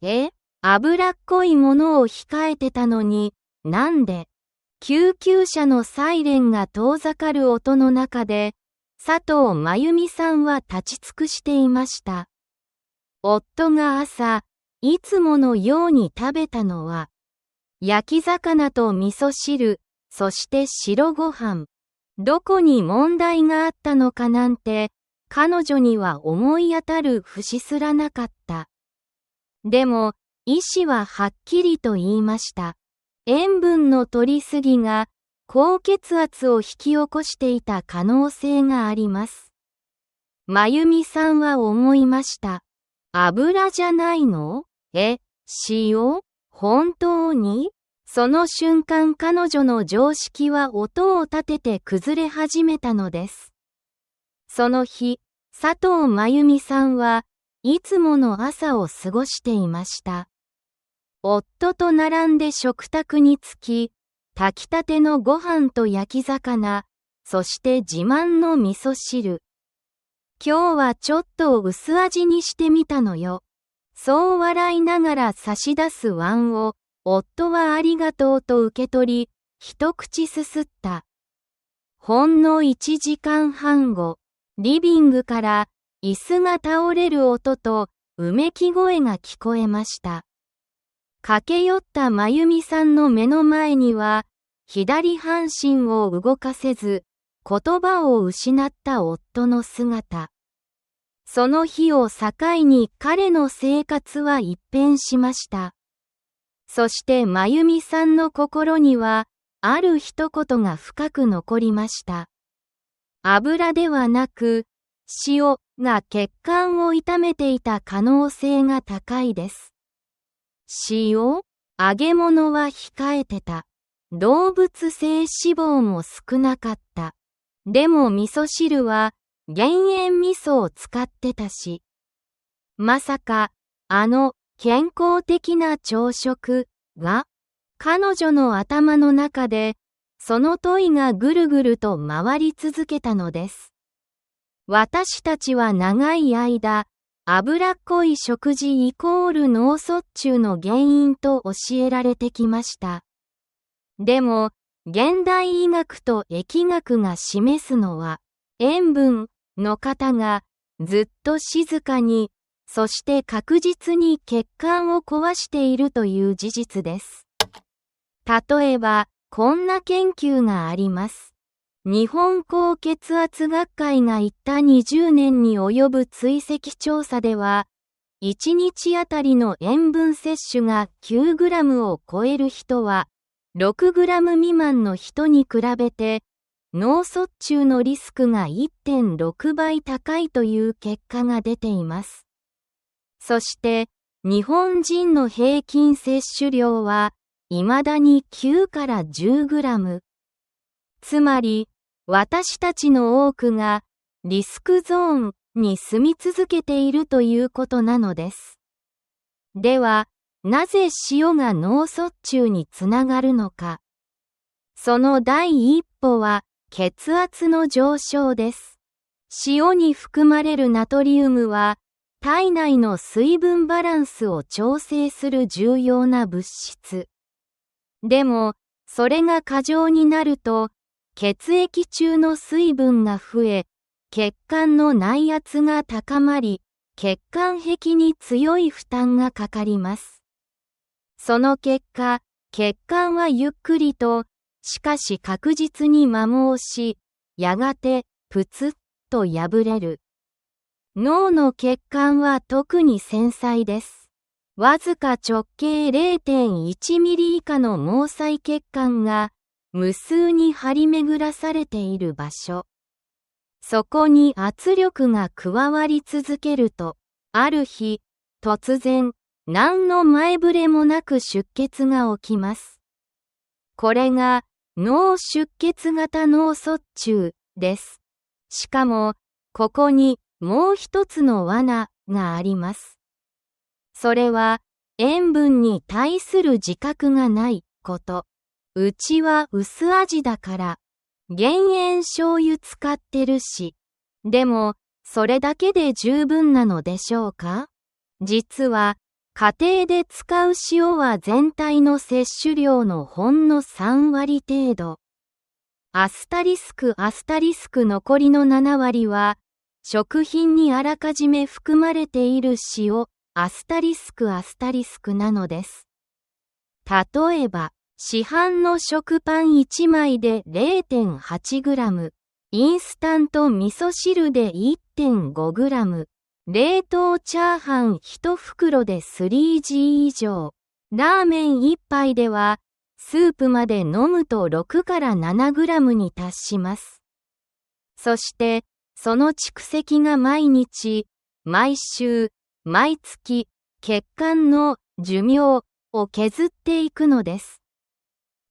脂っこいものを控えてたのに、なんで、救急車のサイレンが遠ざかる音の中で、佐藤真由美さんは立ち尽くしていました。夫が朝、いつものように食べたのは、焼き魚と味噌汁、そして白ご飯。どこに問題があったのかなんて、彼女には思い当たる節すらなかった。でも、医師ははっきりと言いました。塩分の摂りすぎが、高血圧を引き起こしていた可能性があります。真由美さんは思いました。油じゃないの？塩？本当に？その瞬間彼女の常識は音を立てて崩れ始めたのです。その日、佐藤真由美さんはいつもの朝を過ごしていました。夫と並んで食卓に着き、炊きたてのご飯と焼き魚、そして自慢の味噌汁。今日はちょっと薄味にしてみたのよ。そう笑いながら差し出す碗を、夫はありがとうと受け取り、一口すすった。ほんの1時間半後、リビングから椅子が倒れる音とうめき声が聞こえました。駆け寄った真由美さんの目の前には、左半身を動かせず、言葉を失った夫の姿。その日を境に彼の生活は一変しました。そして真由美さんの心には、ある一言が深く残りました。油ではなく、塩が血管を痛めていた可能性が高いです。塩？揚げ物は控えてた。動物性脂肪も少なかった。でも味噌汁は減塩味噌を使ってたし。まさか、健康的な朝食が、彼女の頭の中で、その問いがぐるぐると回り続けたのです。私たちは長い間、脂っこい食事イコール脳卒中の原因と教えられてきました。でも、現代医学と疫学が示すのは、塩分の方がずっと静かに、そして確実に血管を壊しているという事実です。例えば、こんな研究があります。日本高血圧学会が言った20年に及ぶ追跡調査では、1日あたりの塩分摂取が9グラムを超える人は、6グラム未満の人に比べて、脳卒中のリスクが 1.6 倍高いという結果が出ています。そして、日本人の平均摂取量は、未だに9から10グラム。つまり、私たちの多くがリスクゾーンに住み続けているということなのです。では、なぜ塩が脳卒中につながるのか。その第一歩は血圧の上昇です。塩に含まれるナトリウムは体内の水分バランスを調整する重要な物質。でも、それが過剰になると、血液中の水分が増え、血管の内圧が高まり、血管壁に強い負担がかかります。その結果、血管はゆっくりと、しかし確実に摩耗し、やがて、プツッと破れる。脳の血管は特に繊細です。わずか直径 0.1 ミリ以下の毛細血管が、無数に張り巡らされている場所。そこに圧力が加わり続けると、ある日、突然、何の前触れもなく出血が起きます。これが、脳出血型脳卒中です。しかも、ここにもう一つの罠があります。それは、塩分に対する自覚がないこと。うちは薄味だから、減塩醤油使ってるし。でも、それだけで十分なのでしょうか？実は、家庭で使う塩は全体の摂取量のほんの3割程度。アスタリスク残りの7割は、食品にあらかじめ含まれている塩、アスタリスクなのです。例えば、市販の食パン1枚で 0.8g、インスタント味噌汁で 1.5g、冷凍チャーハン1袋で 3G 以上、ラーメン1杯では、スープまで飲むと6から 7g に達します。そして、その蓄積が毎日、毎週、毎月、血管の寿命を削っていくのです。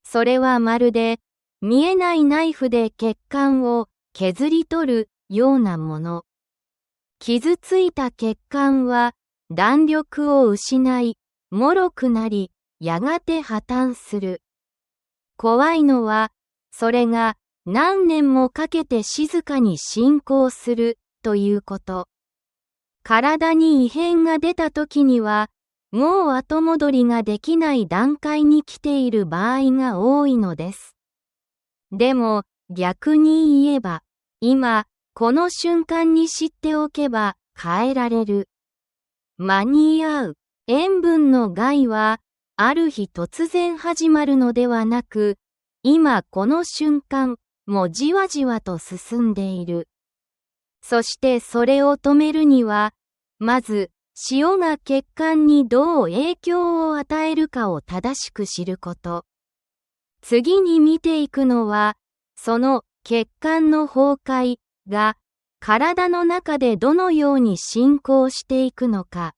それはまるで、見えないナイフで血管を削り取るようなもの。傷ついた血管は弾力を失い、脆くなり、やがて破綻する。怖いのは、それが何年もかけて静かに進行するということ。体に異変が出た時には、もう後戻りができない段階に来ている場合が多いのです。でも、逆に言えば、今、この瞬間に知っておけば変えられる。間に合う。塩分の害は、ある日突然始まるのではなく、今この瞬間、もじわじわと進んでいる。そしてそれを止めるには、まず、塩が血管にどう影響を与えるかを正しく知ること。次に見ていくのは、その血管の崩壊が体の中でどのように進行していくのか。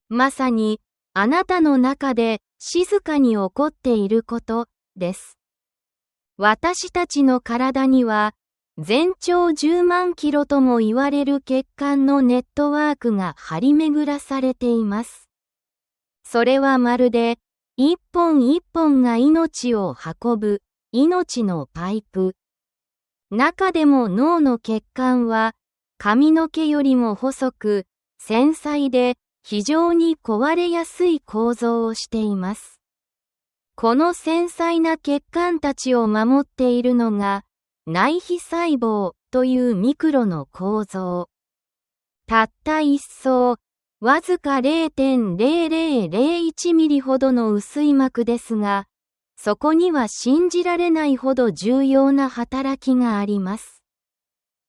まさにあなたの中で静かに起こっていることです。私たちの体には全長10万キロとも言われる血管のネットワークが張り巡らされています。それはまるで一本一本が命を運ぶ命のパイプ。中でも脳の血管は髪の毛よりも細く繊細で非常に壊れやすい構造をしています。この繊細な血管たちを守っているのが内皮細胞というミクロの構造。たった一層、わずか 0.0001 ミリほどの薄い膜ですが、そこには信じられないほど重要な働きがあります。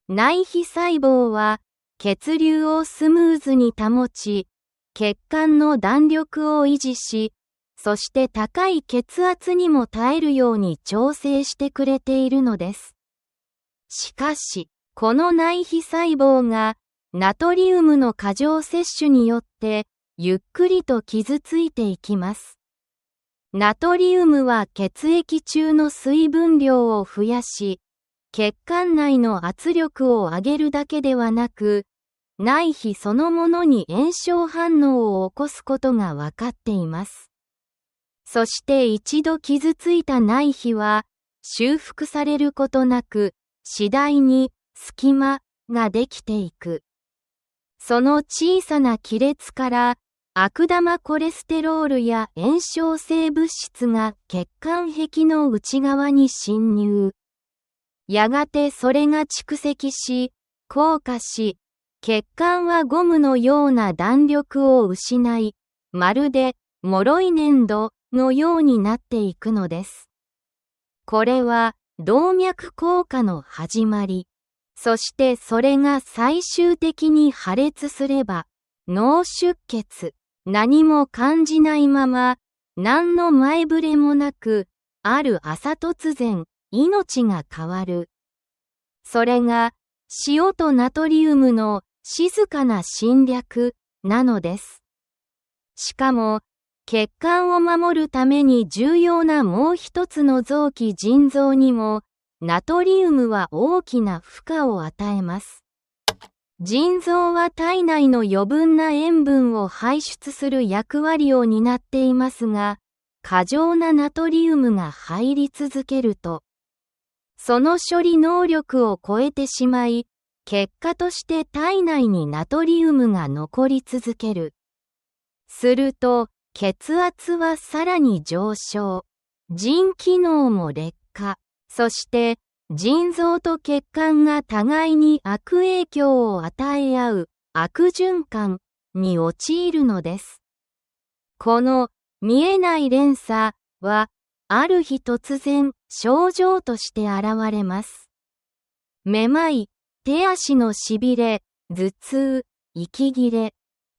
内皮細胞は血流をスムーズに保ち、血管の弾力を維持し、そして高い血圧にも耐えるように調整してくれているのです。しかし、この内皮細胞がナトリウムの過剰摂取によってゆっくりと傷ついていきます。ナトリウムは血液中の水分量を増やし、血管内の圧力を上げるだけではなく、内皮そのものに炎症反応を起こすことがわかっています。そして一度傷ついた内皮は修復されることなく、次第に隙間ができていく。その小さな亀裂から悪玉コレステロールや炎症性物質が血管壁の内側に侵入。やがてそれが蓄積し、硬化し、血管はゴムのような弾力を失い、まるで脆い粘土のようになっていくのです。これは動脈硬化の始まり。そしてそれが最終的に破裂すれば、脳出血、何も感じないまま、何の前触れもなく、ある朝突然、命が変わる。それが、塩とナトリウムの静かな侵略なのです。しかも、血管を守るために重要なもう一つの臓器腎臓にも、ナトリウムは大きな負荷を与えます。腎臓は体内の余分な塩分を排出する役割を担っていますが、過剰なナトリウムが入り続けると、その処理能力を超えてしまい、結果として体内にナトリウムが残り続ける。すると、血圧はさらに上昇。腎機能も劣化。そして、腎臓と血管が互いに悪影響を与え合う悪循環に陥るのです。この見えない連鎖は、ある日突然症状として現れます。めまい、手足のしびれ、頭痛、息切れ。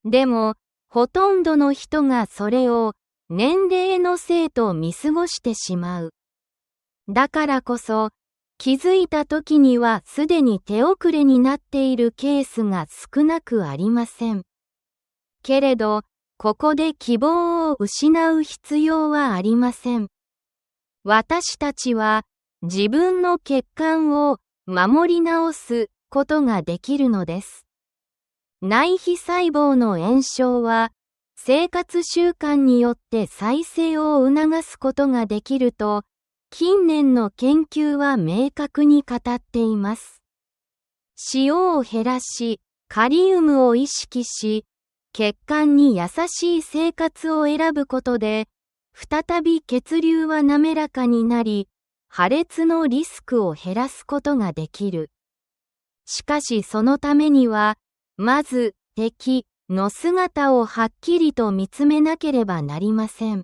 でも、ほとんどの人がそれを年齢のせいと見過ごしてしまう。だからこそ、気づいた時にはすでに手遅れになっているケースが少なくありません。けれど、ここで希望を失う必要はありません。私たちは自分の血管を守り直すことができるのです。内皮細胞の炎症は生活習慣によって再生を促すことができると近年の研究は明確に語っています。塩を減らし、カリウムを意識し、血管に優しい生活を選ぶことで、再び血流は滑らかになり、破裂のリスクを減らすことができる。しかしそのためには、まず敵の姿をはっきりと見つめなければなりません。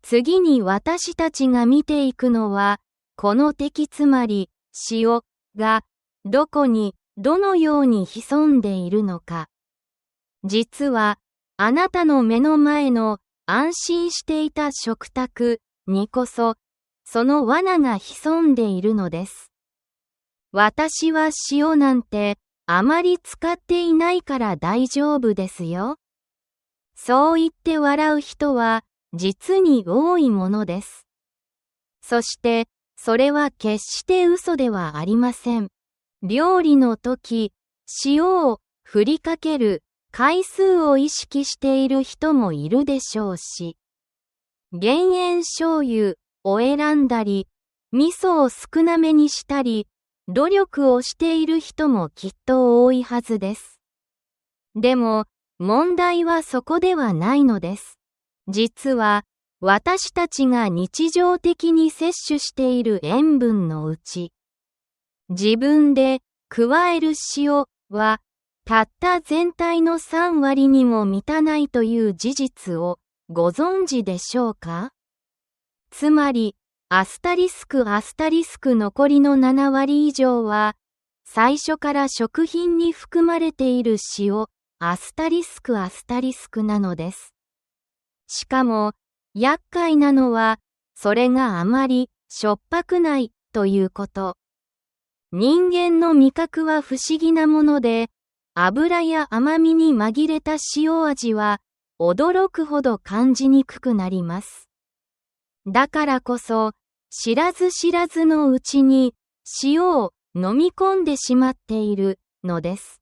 次に私たちが見ていくのは、この敵つまり塩がどこにどのように潜んでいるのか。実はあなたの目の前の安心していた食卓にこそその罠が潜んでいるのです。私は塩なんてあまり使っていないから大丈夫ですよ。そう言って笑う人は実に多いものです。そして、それは決して嘘ではありません。料理の時、塩を振りかける回数を意識している人もいるでしょうし、減塩醤油を選んだり、味噌を少なめにしたり、努力をしている人もきっと多いはずです。でも、問題はそこではないのです。実は、私たちが日常的に摂取している塩分のうち、自分で加える塩は、たった全体の3割にも満たないという事実をご存知でしょうか？つまり、アスタリスク残りの7割以上は、最初から食品に含まれている塩、アスタリスクなのです。しかも、厄介なのは、それがあまりしょっぱくないということ。人間の味覚は不思議なもので、油や甘みに紛れた塩味は、驚くほど感じにくくなります。だからこそ、知らず知らずのうちに塩を飲み込んでしまっているのです。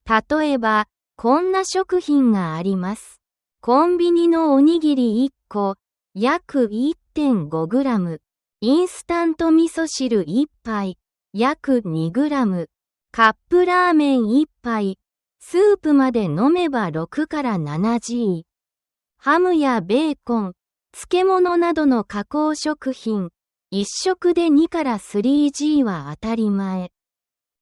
例えば、こんな食品があります。コンビニのおにぎり1個、約 1.5 グラム。インスタント味噌汁1杯、約2グラム。カップラーメン1杯、スープまで飲めば6から 7G。ハムやベーコン、漬物などの加工食品、1食で2から 3G は当たり前。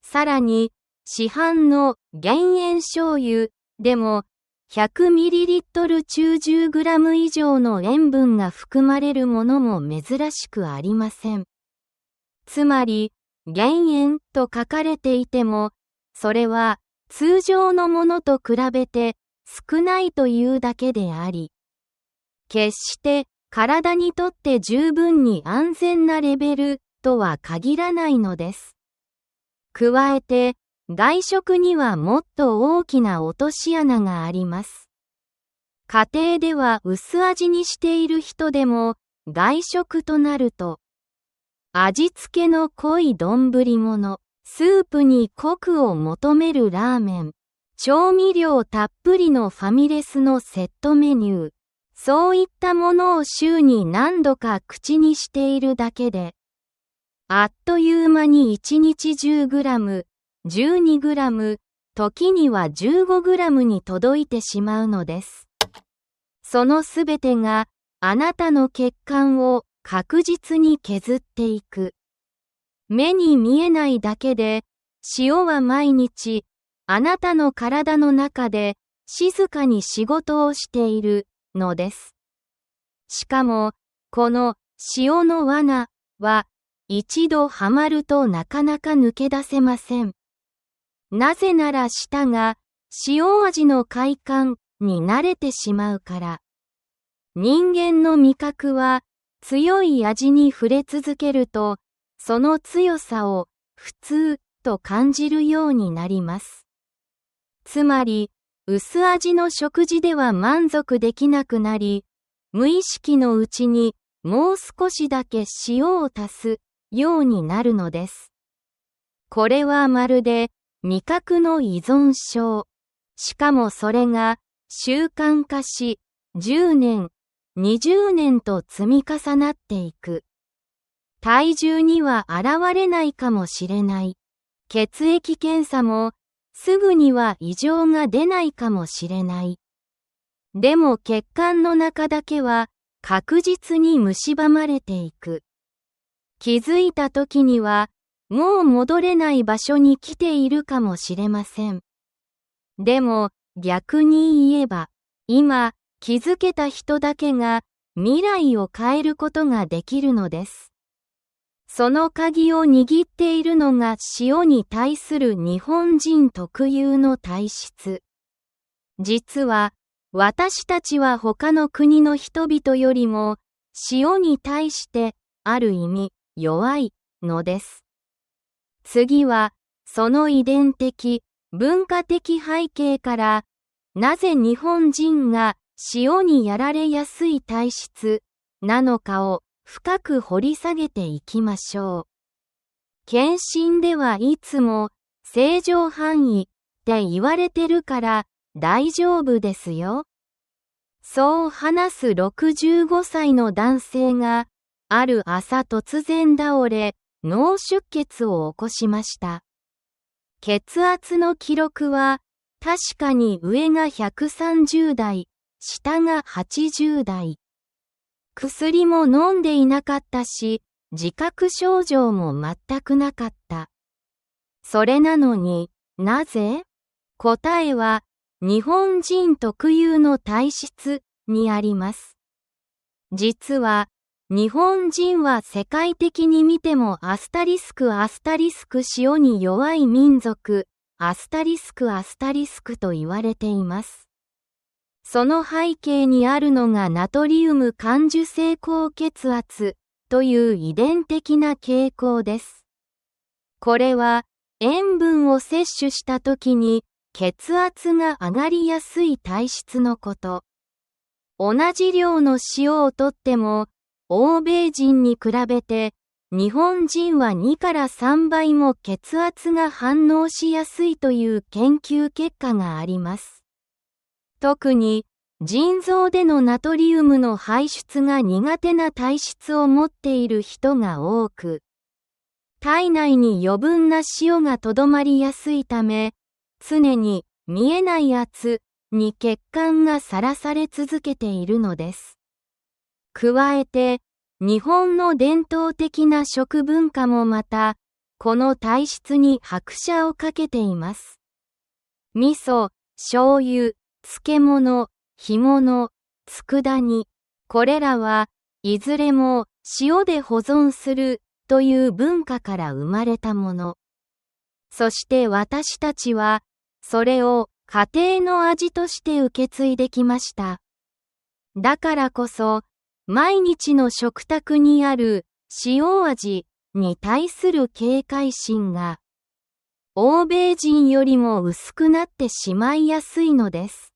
さらに、市販の減塩醤油でも 100ml 中 10g 以上の塩分が含まれるものも珍しくありません。つまり、減塩と書かれていても、それは通常のものと比べて少ないというだけであり、決して体にとって十分に安全なレベルとは限らないのです。加えて、外食にはもっと大きな落とし穴があります。家庭では薄味にしている人でも、外食となると、味付けの濃い丼物、スープにコクを求めるラーメン、調味料たっぷりのファミレスのセットメニュー、そういったものを週に何度か口にしているだけで、あっという間に1日 10g、12g、時には 15g に届いてしまうのです。そのすべてがあなたの血管を確実に削っていく。目に見えないだけで、塩は毎日あなたの体の中で静かに仕事をしているのです。しかも、この塩の罠は一度はまるとなかなか抜け出せません。なぜなら舌が塩味の快感に慣れてしまうから。人間の味覚は強い味に触れ続けると、その強さを普通と感じるようになります。つまり、薄味の食事では満足できなくなり、無意識のうちにもう少しだけ塩を足すようになるのです。これはまるで味覚の依存症。しかもそれが習慣化し、10年、20年と積み重なっていく。体重には現れないかもしれない。血液検査もすぐには異常が出ないかもしれない。でも血管の中だけは確実に蝕まれていく。気づいた時にはもう戻れない場所に来ているかもしれません。でも逆に言えば、今気づけた人だけが未来を変えることができるのです。その鍵を握っているのが塩に対する日本人特有の体質。実は私たちは他の国の人々よりも塩に対してある意味弱いのです。次はその遺伝的、文化的背景からなぜ日本人が塩にやられやすい体質なのかを深く掘り下げていきましょう。検診ではいつも正常範囲って言われてるから大丈夫ですよ。そう話す65歳の男性がある朝突然倒れ脳出血を起こしました。血圧の記録は確かに上が130台、下が80台。薬も飲んでいなかったし、自覚症状も全くなかった。それなのに、なぜ？答えは、日本人特有の体質にあります。実は、日本人は世界的に見てもアスタリスク塩に弱い民族、アスタリスクと言われています。その背景にあるのがナトリウム感受性高血圧という遺伝的な傾向です。これは塩分を摂取した時に血圧が上がりやすい体質のこと。同じ量の塩をとっても欧米人に比べて日本人は2から3倍も血圧が反応しやすいという研究結果があります。特に腎臓でのナトリウムの排出が苦手な体質を持っている人が多く、体内に余分な塩がとどまりやすいため、常に見えない圧に血管がさらされ続けているのです。加えて、日本の伝統的な食文化もまた、この体質に拍車をかけています。味噌、醤油、漬物、干物、佃煮、これらはいずれも塩で保存するという文化から生まれたもの。そして私たちは、それを家庭の味として受け継いできました。だからこそ、毎日の食卓にある塩味に対する警戒心が、欧米人よりも薄くなってしまいやすいのです。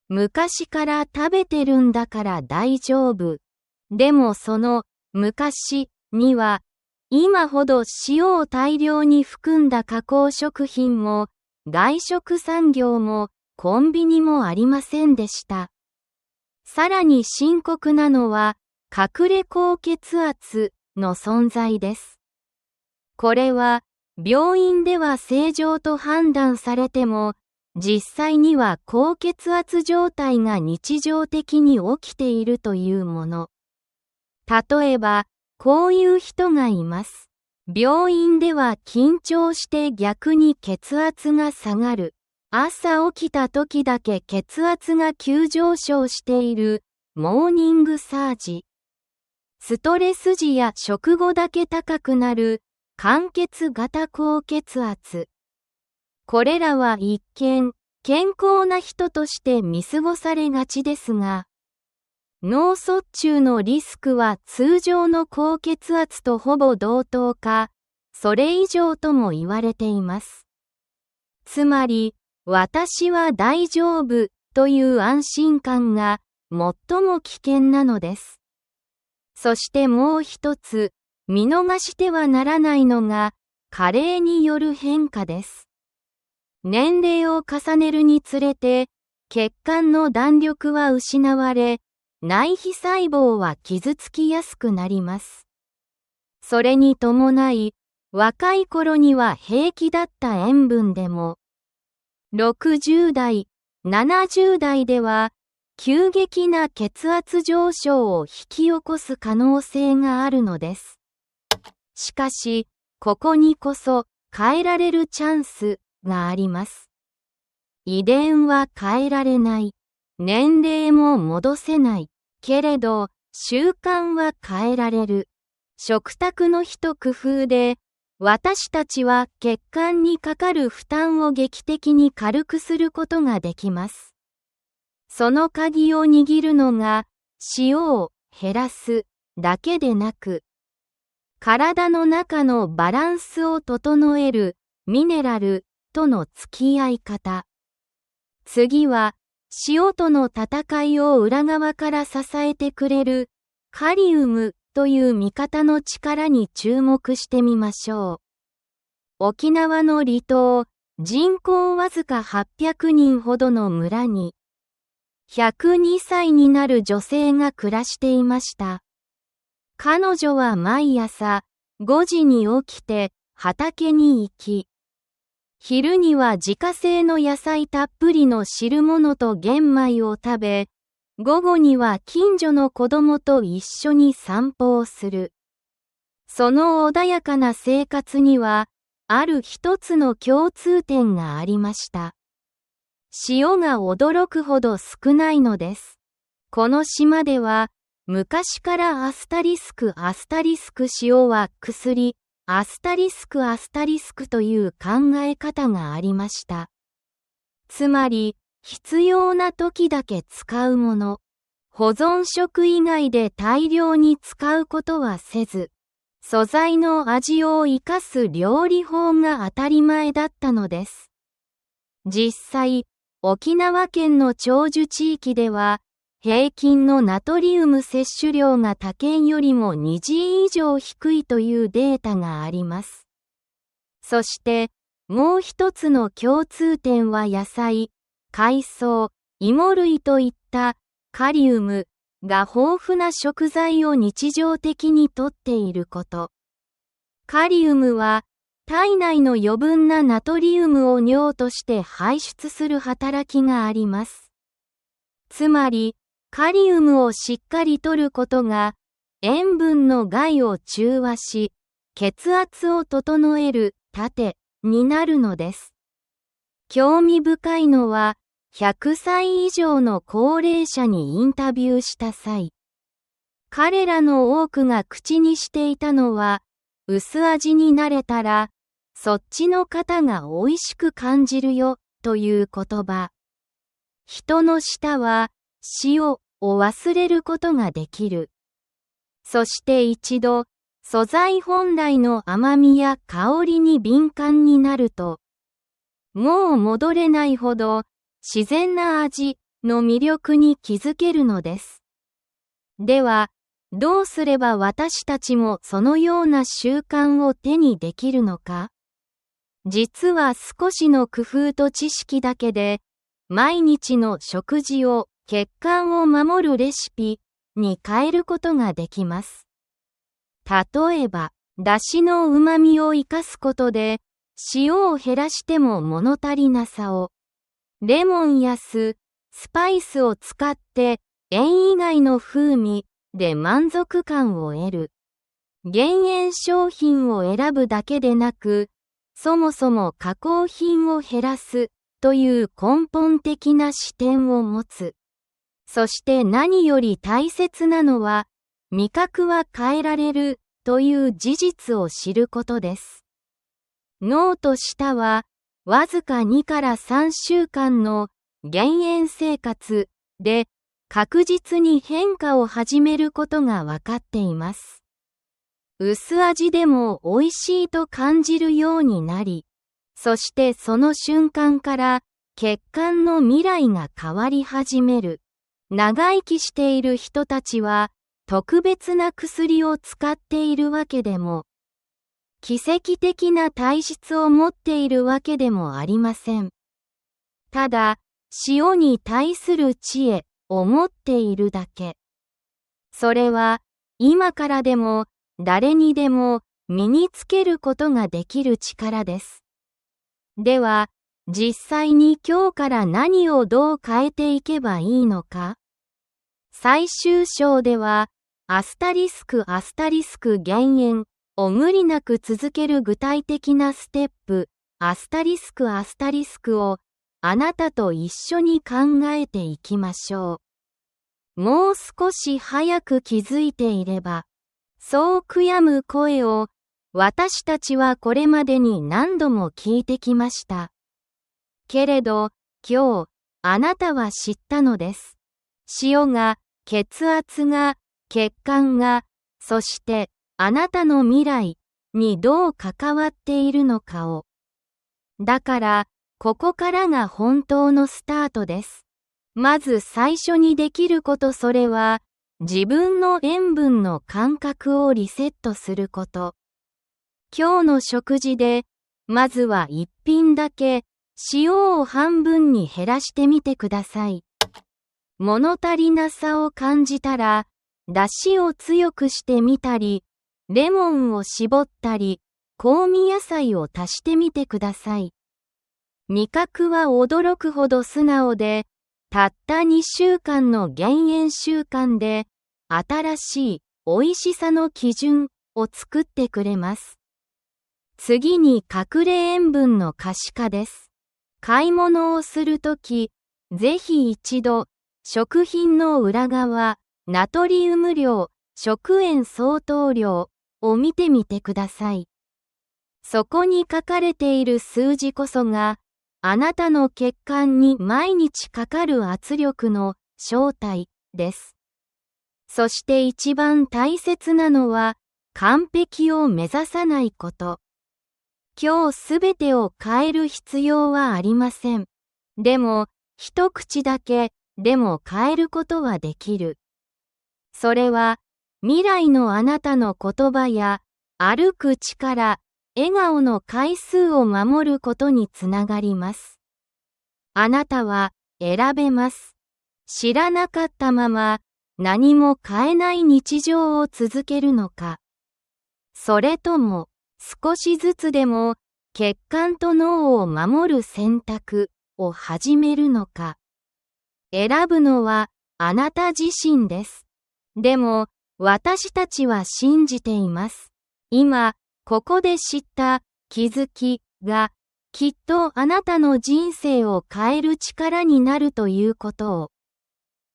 昔から食べてるんだから大丈夫。でもその昔には今ほど塩を大量に含んだ加工食品も外食産業もコンビニもありませんでした。さらに深刻なのは隠れ高血圧の存在です。これは病院では正常と判断されても実際には高血圧状態が日常的に起きているというもの。例えば、こういう人がいます。病院では緊張して逆に血圧が下がる。朝起きた時だけ血圧が急上昇している。モーニングサージ。ストレス時や食後だけ高くなる。間欠型高血圧。これらは一見、健康な人として見過ごされがちですが、脳卒中のリスクは通常の高血圧とほぼ同等か、それ以上とも言われています。つまり、私は大丈夫という安心感が最も危険なのです。そしてもう一つ、見逃してはならないのが、加齢による変化です。年齢を重ねるにつれて、血管の弾力は失われ、内皮細胞は傷つきやすくなります。それに伴い、若い頃には平気だった塩分でも、60代、70代では、急激な血圧上昇を引き起こす可能性があるのです。しかし、ここにこそ変えられるチャンスがあります。遺伝は変えられない。年齢も戻せない。けれど、習慣は変えられる。食卓の一工夫で、私たちは血管にかかる負担を劇的に軽くすることができます。その鍵を握るのが、塩を減らすだけでなく、体の中のバランスを整えるミネラルとの付き合い方。次は、塩との戦いを裏側から支えてくれるカリウムという味方の力に注目してみましょう。沖縄の離島、人口わずか800人ほどの村に、102歳になる女性が暮らしていました。彼女は毎朝5時に起きて畑に行き、昼には自家製の野菜たっぷりの汁物と玄米を食べ、午後には近所の子供と一緒に散歩をする。その穏やかな生活には、ある一つの共通点がありました。塩が驚くほど少ないのです。この島では、昔からアスタリスク塩は薬、アスタリスクという考え方がありました。つまり、必要な時だけ使うもの。保存食以外で大量に使うことはせず、素材の味を生かす料理法が当たり前だったのです。実際、沖縄県の長寿地域では、平均のナトリウム摂取量が他県よりも2倍以上低いというデータがあります。そして、もう一つの共通点は野菜、海藻、芋類といったカリウムが豊富な食材を日常的に摂っていること。カリウムは体内の余分なナトリウムを尿として排出する働きがあります。つまり、カリウムをしっかり摂ることが塩分の害を中和し、血圧を整える盾になるのです。興味深いのは、100歳以上の高齢者にインタビューした際、彼らの多くが口にしていたのは、薄味になれたら、そっちの方が美味しく感じるよ、という言葉。人の舌は、塩を忘れることができる。そして一度、素材本来の甘みや香りに敏感になると、もう戻れないほど自然な味の魅力に気づけるのです。では、どうすれば私たちもそのような習慣を手にできるのか？実は少しの工夫と知識だけで、毎日の食事を血管を守るレシピに変えることができます。例えば、出汁の旨味を生かすことで、塩を減らしても物足りなさを、レモンやスパイスを使って塩以外の風味で満足感を得る。減塩商品を選ぶだけでなく、そもそも加工品を減らすという根本的な視点を持つ。そして何より大切なのは、味覚は変えられるという事実を知ることです。脳と舌は、わずか2から3週間の減塩生活で確実に変化を始めることがわかっています。薄味でも美味しいと感じるようになり、そしてその瞬間から血管の未来が変わり始める。長生きしている人たちは特別な薬を使っているわけでも、奇跡的な体質を持っているわけでもありません。ただ、塩に対する知恵を持っているだけ。それは今からでも誰にでも身につけることができる力です。では、実際に今日から何をどう変えていけばいいのか？最終章では、アスタリスク減塩を無理なく続ける具体的なステップ、アスタリスクをあなたと一緒に考えていきましょう。もう少し早く気づいていれば、そう悔やむ声を私たちはこれまでに何度も聞いてきました。けれど、今日、あなたは知ったのです。塩が、血圧が、血管が、そしてあなたの未来にどう関わっているのかを。だから、ここからが本当のスタートです。まず最初にできること、それは、自分の塩分の感覚をリセットすること。今日の食事で、まずは一品だけ、塩を半分に減らしてみてください。物足りなさを感じたら、出汁を強くしてみたり、レモンを絞ったり、香味野菜を足してみてください。味覚は驚くほど素直で、たった2週間の減塩習慣で、新しい美味しさの基準を作ってくれます。次に隠れ塩分の可視化です。買い物をするとき、ぜひ一度、食品の裏側、ナトリウム量、食塩相当量を見てみてください。そこに書かれている数字こそが、あなたの血管に毎日かかる圧力の正体です。そして一番大切なのは、完璧を目指さないこと。今日すべてを変える必要はありません。でも、一口だけでも変えることはできる。それは、未来のあなたの言葉や、歩く力、笑顔の回数を守ることにつながります。あなたは選べます。知らなかったまま、何も変えない日常を続けるのか。それとも、少しずつでも血管と脳を守る選択を始めるのか。選ぶのはあなた自身です。でも私たちは信じています。今ここで知った気づきがきっとあなたの人生を変える力になるということを。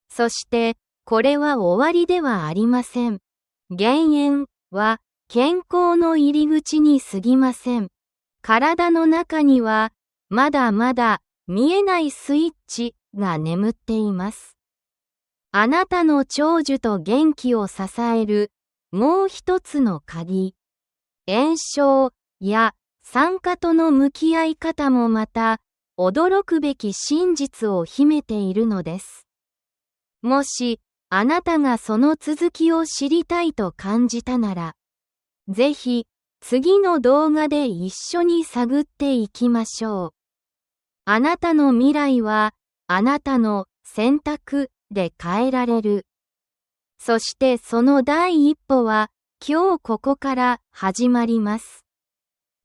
そしてこれは終わりではありません。減塩は健康の入り口に過ぎません。体の中にはまだまだ見えないスイッチが眠っています。あなたの長寿と元気を支えるもう一つの鍵。炎症や酸化との向き合い方もまた驚くべき真実を秘めているのです。もしあなたがその続きを知りたいと感じたなら、ぜひ次の動画で一緒に探っていきましょう。あなたの未来はあなたの選択で変えられる。そしてその第一歩は今日ここから始まります。